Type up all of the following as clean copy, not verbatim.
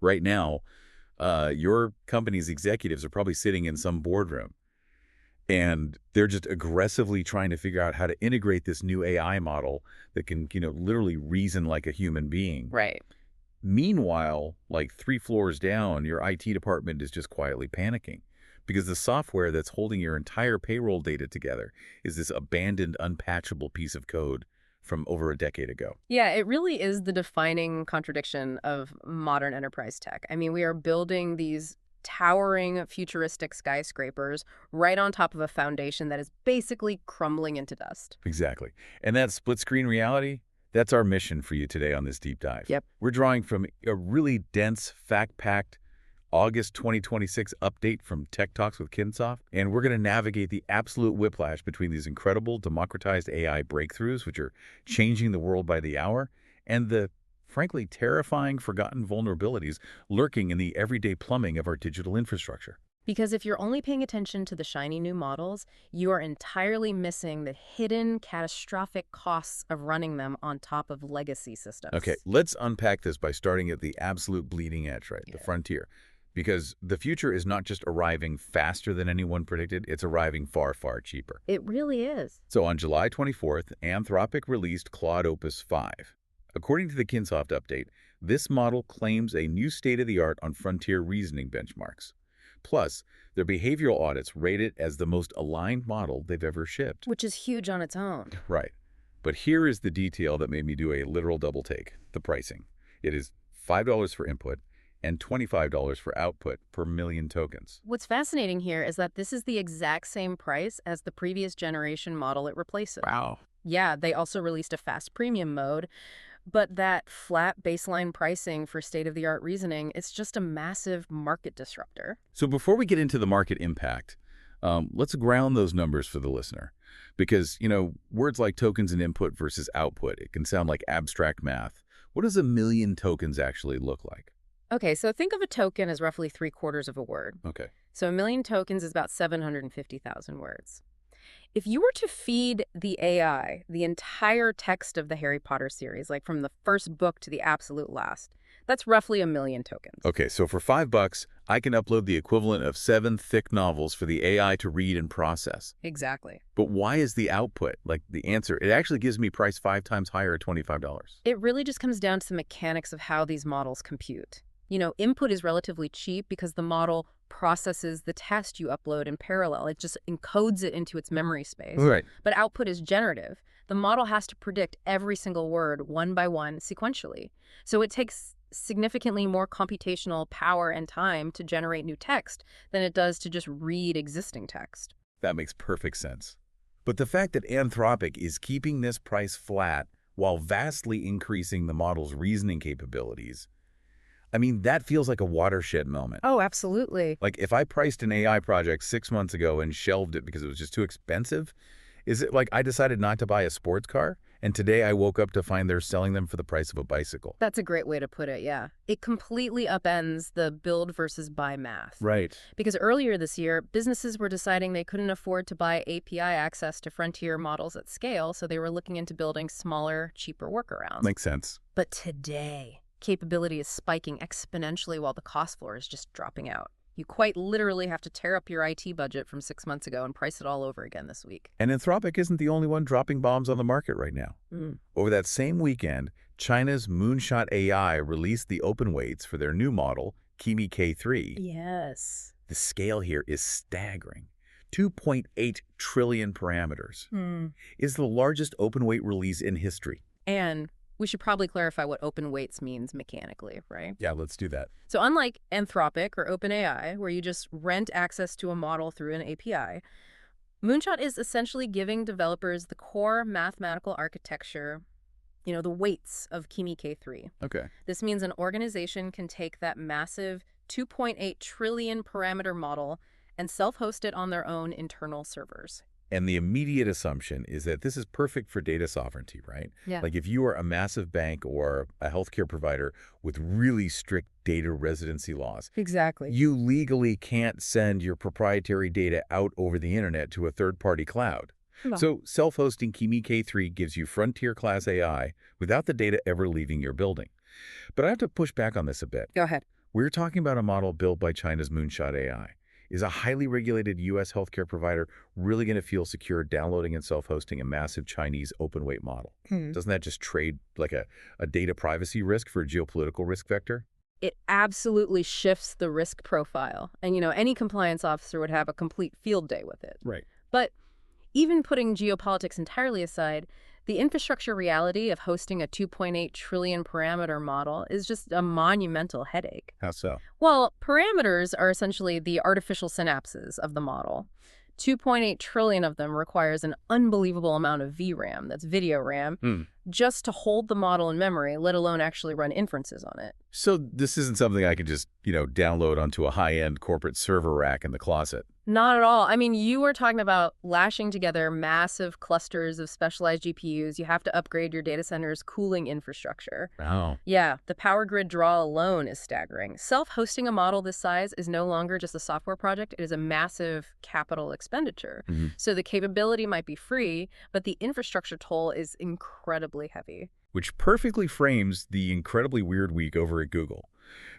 Right now, your company's executives are probably sitting in some boardroom, and they're just aggressively trying to figure out how to integrate this new AI model that can, literally reason like a human being. Right. Meanwhile, like 3 floors down, your IT department is just quietly panicking because the software that's holding your entire payroll data together is this abandoned, unpatchable piece of code from over a decade ago. Yeah, it really is the defining contradiction of modern enterprise tech. I mean, we are building these towering futuristic skyscrapers right on top of a foundation that is basically crumbling into dust. Exactly. And that split-screen reality, that's our mission for you today on this deep dive. Yep. We're drawing from a really dense, fact-packed August 2026 update from Tech Talks with Kinsoft, and we're going to navigate the absolute whiplash between these incredible democratized AI breakthroughs, which are changing the world by the hour, and the, frankly, terrifying forgotten vulnerabilities lurking in the everyday plumbing of our digital infrastructure. Because if you're only paying attention to the shiny new models, you are entirely missing the hidden catastrophic costs of running them on top of legacy systems. Okay, let's unpack this by starting at the absolute bleeding edge, right? Yeah. The frontier. Because the future is not just arriving faster than anyone predicted, it's arriving far, far cheaper. It really is. So on July 24th, Anthropic released Claude Opus 5. According to the Kinsoft update, this model claims a new state-of-the-art on frontier reasoning benchmarks. Plus, their behavioral audits rate it as the most aligned model they've ever shipped. Which is huge on its own. Right. But here is the detail that made me do a literal double take, the pricing. It is $5 for input and $25 for output per million tokens. What's fascinating here is that this is the exact same price as the previous generation model it replaces. Wow. Yeah, they also released a fast premium mode, but that flat baseline pricing for state-of-the-art reasoning, it's just a massive market disruptor. So before we get into the market impact, let's ground those numbers for the listener. Because, words like tokens and input versus output, it can sound like abstract math. What does a million tokens actually look like? Okay, so think of a token as roughly 3/4 of a word. Okay. So a million tokens is about 750,000 words. If you were to feed the AI the entire text of the Harry Potter series, like from the first book to the absolute last, that's roughly a million tokens. Okay, so for $5, I can upload the equivalent of 7 thick novels for the AI to read and process. Exactly. But why is the output, like the answer, it actually gives me price 5 times higher at $25? It really just comes down to the mechanics of how these models compute. Input is relatively cheap because the model processes the text you upload in parallel. It just encodes it into its memory space. Right. But output is generative. The model has to predict every single word one by one sequentially. So it takes significantly more computational power and time to generate new text than it does to just read existing text. That makes perfect sense. But the fact that Anthropic is keeping this price flat while vastly increasing the model's reasoning capabilities, that feels like a watershed moment. Oh, absolutely. Like if I priced an AI project 6 months ago and shelved it because it was just too expensive, is it like I decided not to buy a sports car and today I woke up to find they're selling them for the price of a bicycle? That's a great way to put it, yeah. It completely upends the build versus buy math. Right. Because earlier this year, businesses were deciding they couldn't afford to buy API access to frontier models at scale, so they were looking into building smaller, cheaper workarounds. Makes sense. But today, capability is spiking exponentially while the cost floor is just dropping out. You quite literally have to tear up your IT budget from 6 months ago and price it all over again this week. And Anthropic isn't the only one dropping bombs on the market right now. Over that same weekend, China's Moonshot AI released the open weights for their new model, Kimi K3. Yes. The scale here is staggering. 2.8 trillion parameters. Is the largest open weight release in history. And we should probably clarify what open weights means mechanically, right? Yeah, let's do that. So unlike Anthropic or OpenAI, where you just rent access to a model through an API, Moonshot is essentially giving developers the core mathematical architecture, the weights of Kimi K3. Okay. This means an organization can take that massive 2.8 trillion parameter model and self-host it on their own internal servers. And the immediate assumption is that this is perfect for data sovereignty, right? Yeah. Like if you are a massive bank or a healthcare provider with really strict data residency laws, Exactly. you legally can't send your proprietary data out over the internet to a third-party cloud. No. So self-hosting Kimi K3 gives you frontier-class AI without the data ever leaving your building. But I have to push back on this a bit. Go ahead. We're talking about a model built by China's Moonshot AI. Is a highly regulated U.S. healthcare provider really going to feel secure downloading and self-hosting a massive Chinese open-weight model? Doesn't that just trade like a data privacy risk for a geopolitical risk vector? It absolutely shifts the risk profile. And, any compliance officer would have a complete field day with it. Right. But even putting geopolitics entirely aside, the infrastructure reality of hosting a 2.8 trillion parameter model is just a monumental headache. How so? Well, parameters are essentially the artificial synapses of the model. 2.8 trillion of them requires an unbelievable amount of VRAM, that's video RAM, just to hold the model in memory, let alone actually run inferences on it. So this isn't something I can just, download onto a high-end corporate server rack in the closet. Not at all. I mean, you were talking about lashing together massive clusters of specialized GPUs. You have to upgrade your data center's cooling infrastructure. Wow. Yeah, the power grid draw alone is staggering. Self-hosting a model this size is no longer just a software project. It is a massive capital expenditure. So the capability might be free, but the infrastructure toll is incredibly heavy. Which perfectly frames the incredibly weird week over at Google.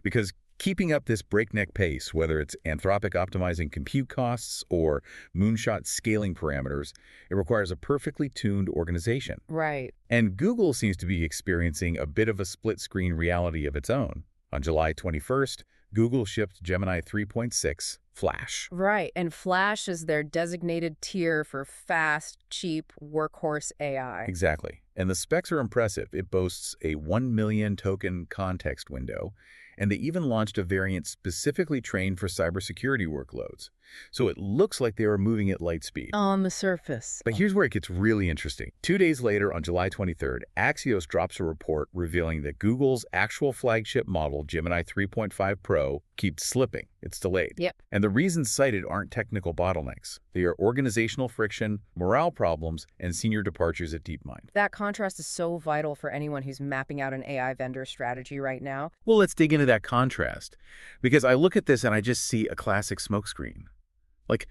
Because keeping up this breakneck pace, whether it's Anthropic optimizing compute costs or Moonshot scaling parameters, it requires a perfectly tuned organization. Right. And Google seems to be experiencing a bit of a split-screen reality of its own. On July 21st, Google shipped Gemini 3.6 Flash. Right, and Flash is their designated tier for fast, cheap, workhorse AI. Exactly. And the specs are impressive. It boasts a 1 million token context window, and they even launched a variant specifically trained for cybersecurity workloads. So it looks like they are moving at light speed. On the surface. But here's where it gets really interesting. 2 days later, on July 23rd, Axios drops a report revealing that Google's actual flagship model, Gemini 3.5 Pro, keeps slipping. It's delayed. Yep. And the reasons cited aren't technical bottlenecks. They are organizational friction, morale problems, and senior departures at DeepMind. That contrast is so vital for anyone who's mapping out an AI vendor strategy right now. Well, let's dig into that contrast. Because I look at this and I just see a classic smokescreen. Like,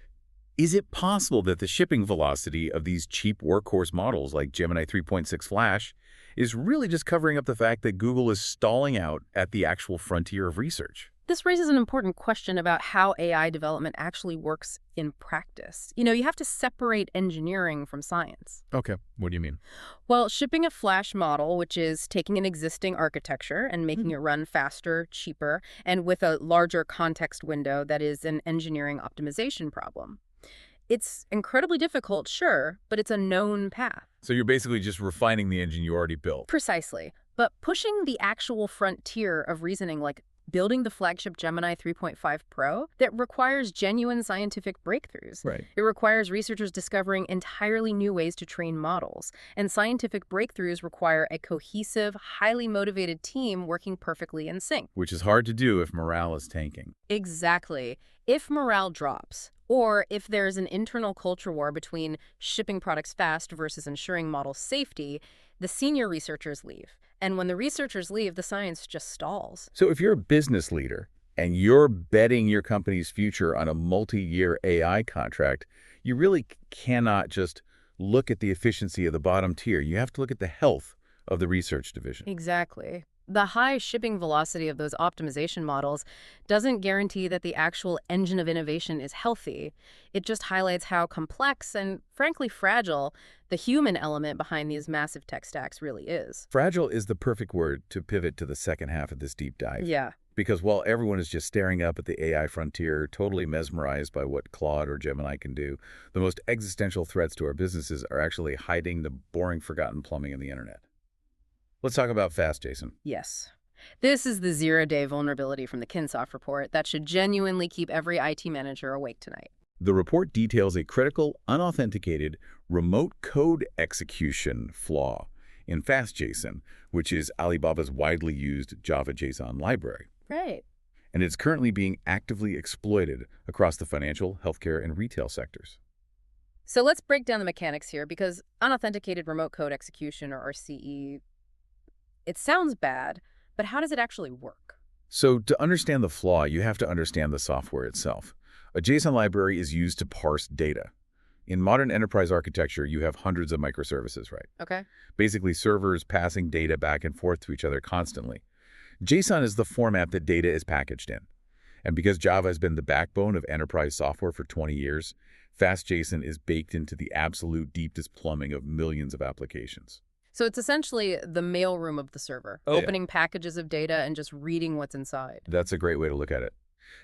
is it possible that the shipping velocity of these cheap workhorse models like Gemini 3.6 Flash is really just covering up the fact that Google is stalling out at the actual frontier of research? This raises an important question about how AI development actually works in practice. You have to separate engineering from science. Okay, what do you mean? Well, shipping a Flash model, which is taking an existing architecture and making it run faster, cheaper, and with a larger context window, that is an engineering optimization problem. It's incredibly difficult, sure, but it's a known path. So you're basically just refining the engine you already built. Precisely. But pushing the actual frontier of reasoning, like building the flagship Gemini 3.5 Pro, that requires genuine scientific breakthroughs. Right. It requires researchers discovering entirely new ways to train models. And scientific breakthroughs require a cohesive, highly motivated team working perfectly in sync. Which is hard to do if morale is tanking. Exactly. If morale drops, or if there's an internal culture war between shipping products fast versus ensuring model safety, the senior researchers leave. And when the researchers leave, the science just stalls. So if you're a business leader and you're betting your company's future on a multi-year AI contract, you really cannot just look at the efficiency of the bottom tier. You have to look at the health of the research division. Exactly. The high shipping velocity of those optimization models doesn't guarantee that the actual engine of innovation is healthy. It just highlights how complex and, frankly, fragile the human element behind these massive tech stacks really is. Fragile is the perfect word to pivot to the second half of this deep dive. Yeah. Because while everyone is just staring up at the AI frontier, totally mesmerized by what Claude or Gemini can do, the most existential threats to our businesses are actually hiding the boring, forgotten plumbing of the internet. Let's talk about FastJson. Yes. This is the zero-day vulnerability from the Kinsoft report that should genuinely keep every IT manager awake tonight. The report details a critical, unauthenticated, remote code execution flaw in FastJson, which is Alibaba's widely used Java JSON library. Right. And it's currently being actively exploited across the financial, healthcare, and retail sectors. So let's break down the mechanics here, because unauthenticated remote code execution, or RCE, it sounds bad, but how does it actually work? So to understand the flaw, you have to understand the software itself. A JSON library is used to parse data. In modern enterprise architecture, you have hundreds of microservices, right? Okay. Basically, servers passing data back and forth to each other constantly. JSON is the format that data is packaged in. And because Java has been the backbone of enterprise software for 20 years, FastJson is baked into the absolute deepest plumbing of millions of applications. So it's essentially the mailroom of the server, opening packages of data and just reading what's inside. That's a great way to look at it.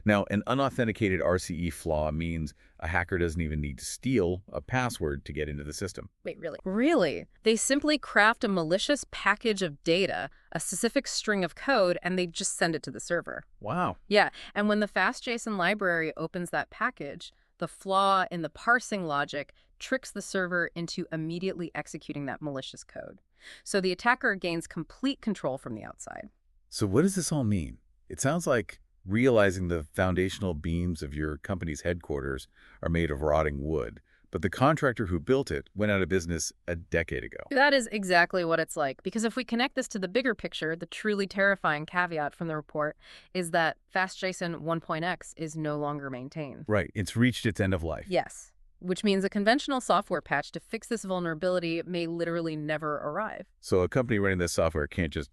Now, an unauthenticated RCE flaw means a hacker doesn't even need to steal a password to get into the system. Wait, really? Really? They simply craft a malicious package of data, a specific string of code, and they just send it to the server. Wow. Yeah, and when the FastJson library opens that package, the flaw in the parsing logic tricks the server into immediately executing that malicious code. So the attacker gains complete control from the outside. So what does this all mean? It sounds like realizing the foundational beams of your company's headquarters are made of rotting wood, but the contractor who built it went out of business a decade ago. That is exactly what it's like, because if we connect this to the bigger picture, the truly terrifying caveat from the report is that FastJson 1.x is no longer maintained. Right, it's reached its end of life. Yes, which means a conventional software patch to fix this vulnerability may literally never arrive. So a company running this software can't just,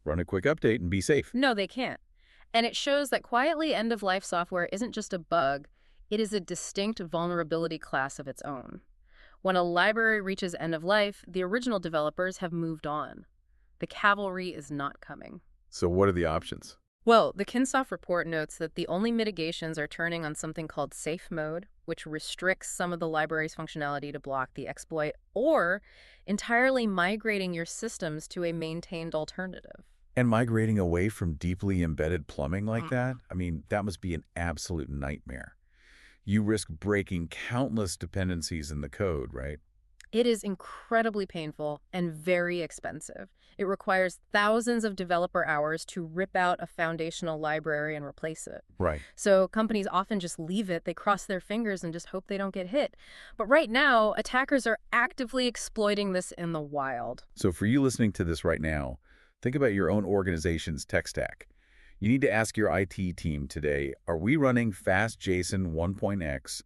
run a quick update and be safe. No, they can't. And it shows that quietly end-of-life software isn't just a bug, it is a distinct vulnerability class of its own. When a library reaches end of life, the original developers have moved on. The cavalry is not coming. So what are the options? Well, the Kinsoft report notes that the only mitigations are turning on something called SafeMode, which restricts some of the library's functionality to block the exploit, or entirely migrating your systems to a maintained alternative. And migrating away from deeply embedded plumbing like that, that must be an absolute nightmare. You risk breaking countless dependencies in the code, right? It is incredibly painful and very expensive. It requires thousands of developer hours to rip out a foundational library and replace it. Right. So companies often just leave it, they cross their fingers and just hope they don't get hit. But right now, attackers are actively exploiting this in the wild. So for you listening to this right now, think about your own organization's tech stack. You need to ask your IT team today, are we running FastJson 1.x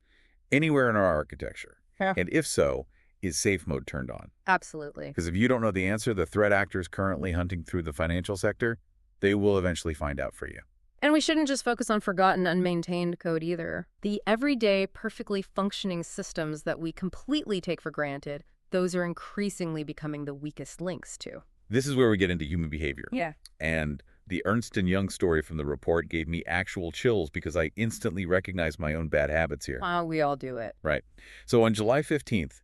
anywhere in our architecture? Yeah. And if so, is SafeMode turned on? Absolutely. Because if you don't know the answer, the threat actors currently hunting through the financial sector, they will eventually find out for you. And we shouldn't just focus on forgotten, unmaintained code either. The everyday, perfectly functioning systems that we completely take for granted, those are increasingly becoming the weakest links too. This is where we get into human behavior. Yeah. And the Ernst & Young story from the report gave me actual chills because I instantly recognized my own bad habits here. We all do it. Right. So on July 15th,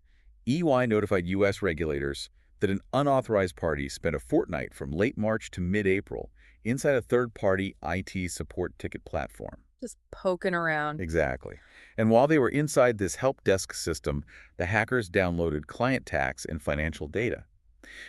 EY notified U.S. regulators that an unauthorized party spent a fortnight from late March to mid-April inside a third-party IT support ticket platform. Just poking around. Exactly. And while they were inside this help desk system, the hackers downloaded client tax and financial data.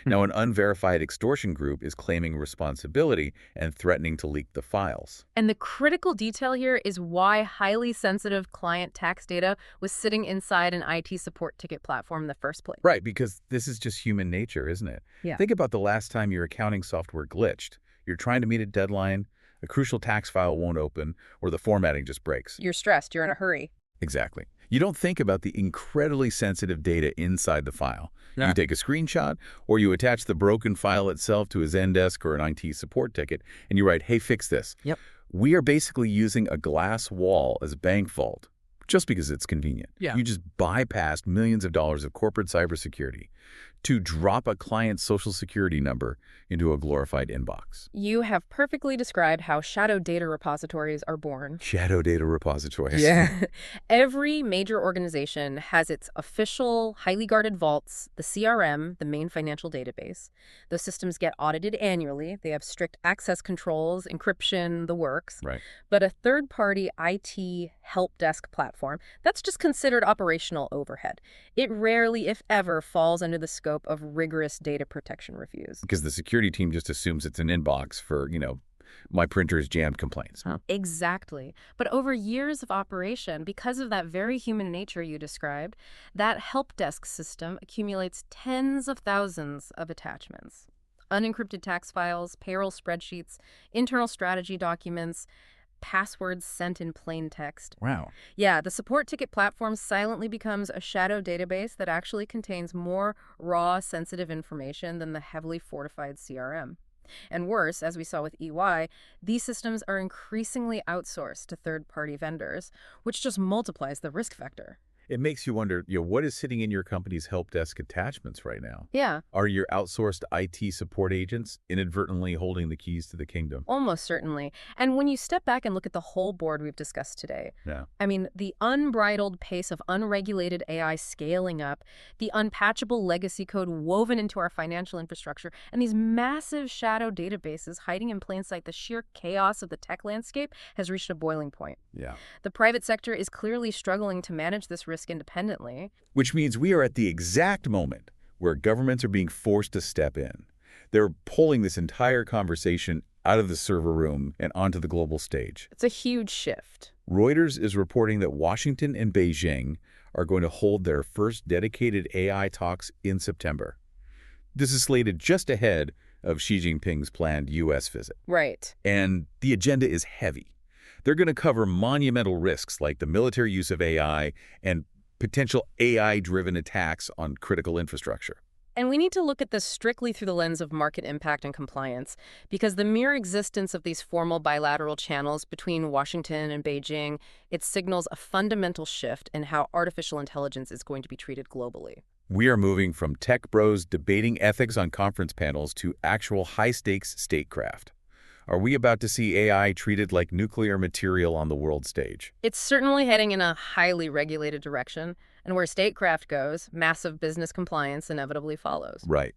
Now, an unverified extortion group is claiming responsibility and threatening to leak the files. And the critical detail here is why highly sensitive client tax data was sitting inside an IT support ticket platform in the first place. Right, because this is just human nature, isn't it? Yeah. Think about the last time your accounting software glitched. You're trying to meet a deadline, a crucial tax file won't open, or the formatting just breaks. You're stressed. You're in a hurry. Exactly. You don't think about the incredibly sensitive data inside the file. Yeah. You take a screenshot, or you attach the broken file itself to a Zendesk or an IT support ticket, and you write, hey, fix this. Yep. We are basically using a glass wall as a bank vault, just because it's convenient. Yeah. You just bypassed millions of dollars of corporate cybersecurity to drop a client's social security number into a glorified inbox. You have perfectly described how shadow data repositories are born. Shadow data repositories. Yeah. Every major organization has its official, highly guarded vaults, the CRM, the main financial database. Those systems get audited annually. They have strict access controls, encryption, the works. Right. But a third-party IT help desk platform, that's just considered operational overhead. It rarely, if ever, falls under the scope of rigorous data protection reviews. Because the security team just assumes it's an inbox for, my printer's jammed complaints. Exactly. But over years of operation, because of that very human nature you described, that help desk system accumulates tens of thousands of attachments. Unencrypted tax files, payroll spreadsheets, internal strategy documents, passwords sent in plain text. Wow. Yeah, the support ticket platform silently becomes a shadow database that actually contains more raw, sensitive information than the heavily fortified CRM. And worse, as we saw with EY, these systems are increasingly outsourced to third-party vendors, which just multiplies the risk factor. It makes you wonder, what is sitting in your company's help desk attachments right now? Yeah, Are your outsourced IT support agents inadvertently holding the keys to the kingdom? almost certainly. And when you step back and look at the whole board we've discussed today, Yeah. I mean, the unbridled pace of unregulated AI scaling up, the unpatchable legacy code woven into our financial infrastructure, and these massive shadow databases hiding in plain sight, the sheer chaos of the tech landscape has reached a boiling point. Yeah. The private sector is clearly struggling to manage this risk independently. Which means we are at the exact moment where governments are being forced to step in. They're pulling this entire conversation out of the server room and onto the global stage. It's a huge shift. Reuters is reporting that Washington and Beijing are going to hold their first dedicated AI talks in September. This is slated just ahead of Xi Jinping's planned U.S. visit. Right. And the agenda is heavy. They're going to cover monumental risks like the military use of AI and potential AI-driven attacks on critical infrastructure. And we need to look at this strictly through the lens of market impact and compliance, because the mere existence of these formal bilateral channels between Washington and Beijing, it signals a fundamental shift in how artificial intelligence is going to be treated globally. We are moving from tech bros debating ethics on conference panels to actual high-stakes statecraft. Are we about to see AI treated like nuclear material on the world stage? It's certainly heading in a highly regulated direction, and where statecraft goes, massive business compliance inevitably follows. Right.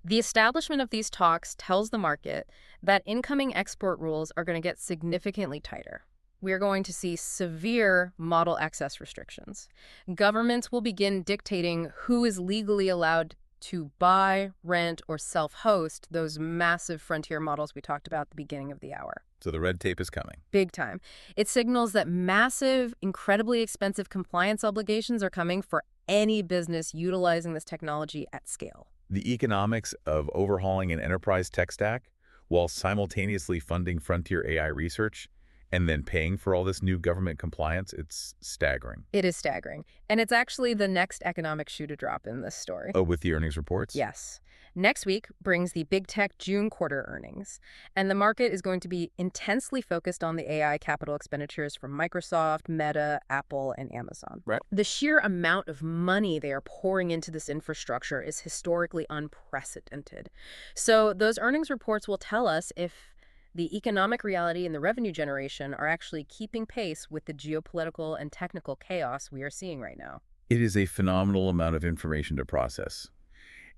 The establishment of these talks tells the market that incoming export rules are going to get significantly tighter. We are going to see severe model access restrictions. Governments will begin dictating who is legally allowed to buy, rent, or self-host those massive frontier models we talked about at the beginning of the hour. So the red tape is coming. Big time. It signals that massive, incredibly expensive compliance obligations are coming for any business utilizing this technology at scale. The economics of overhauling an enterprise tech stack while simultaneously funding frontier AI research and then paying for all this new government compliance, it's staggering. It is staggering. And it's actually the next economic shoe to drop in this story. Oh, with the earnings reports? Yes. Next week brings the big tech June quarter earnings, and the market is going to be intensely focused on the AI capital expenditures from Microsoft, Meta, Apple, and Amazon. Right. The sheer amount of money they are pouring into this infrastructure is historically unprecedented. So those earnings reports will tell us if the economic reality and the revenue generation are actually keeping pace with the geopolitical and technical chaos we are seeing right now. It is a phenomenal amount of information to process.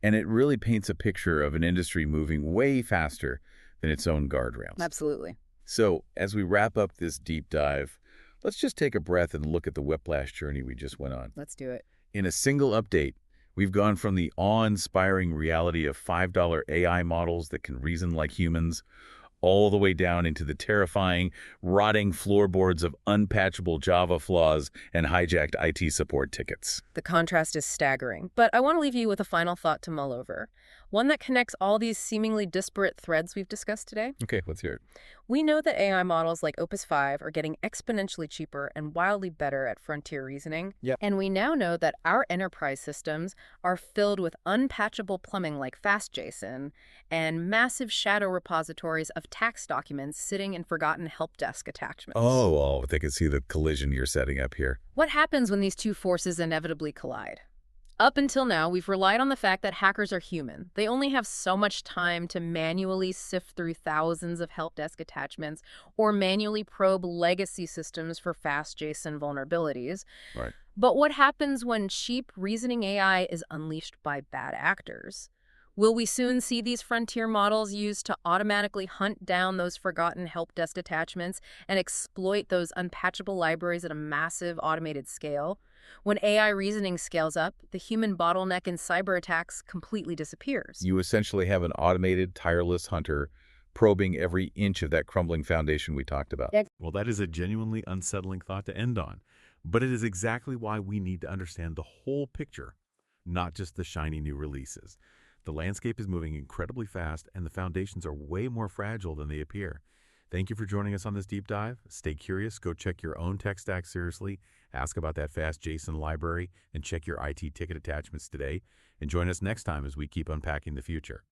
And it really paints a picture of an industry moving way faster than its own guardrails. Absolutely. So, as we wrap up this deep dive, let's just take a breath and look at the whiplash journey we just went on. Let's do it. In a single update, we've gone from the awe-inspiring reality of $5 AI models that can reason like humans all the way down into the terrifying, rotting floorboards of unpatchable Java flaws and hijacked IT support tickets. The contrast is staggering, but I want to leave you with a final thought to mull over, one that connects all these seemingly disparate threads we've discussed today. Okay, let's hear it. We know that AI models like Opus 5 are getting exponentially cheaper and wildly better at frontier reasoning. Yep. And we now know that our enterprise systems are filled with unpatchable plumbing like FastJson and massive shadow repositories of tax documents sitting in forgotten help desk attachments. Oh, they can see the collision you're setting up here. What happens when these two forces inevitably collide? Up until now, we've relied on the fact that hackers are human. They only have so much time to manually sift through thousands of help desk attachments or manually probe legacy systems for FastJson vulnerabilities. Right. But what happens when cheap reasoning AI is unleashed by bad actors? Will we soon see these frontier models used to automatically hunt down those forgotten help desk attachments and exploit those unpatchable libraries at a massive automated scale? When AI reasoning scales up, the human bottleneck in cyber attacks completely disappears. You essentially have an automated, tireless hunter probing every inch of that crumbling foundation we talked about. Well, that is a genuinely unsettling thought to end on. But it is exactly why we need to understand the whole picture, not just the shiny new releases. The landscape is moving incredibly fast, and the foundations are way more fragile than they appear. Thank you for joining us on this deep dive. Stay curious, go check your own tech stack seriously, ask about that FastJson library, and check your IT ticket attachments today. And join us next time as we keep unpacking the future.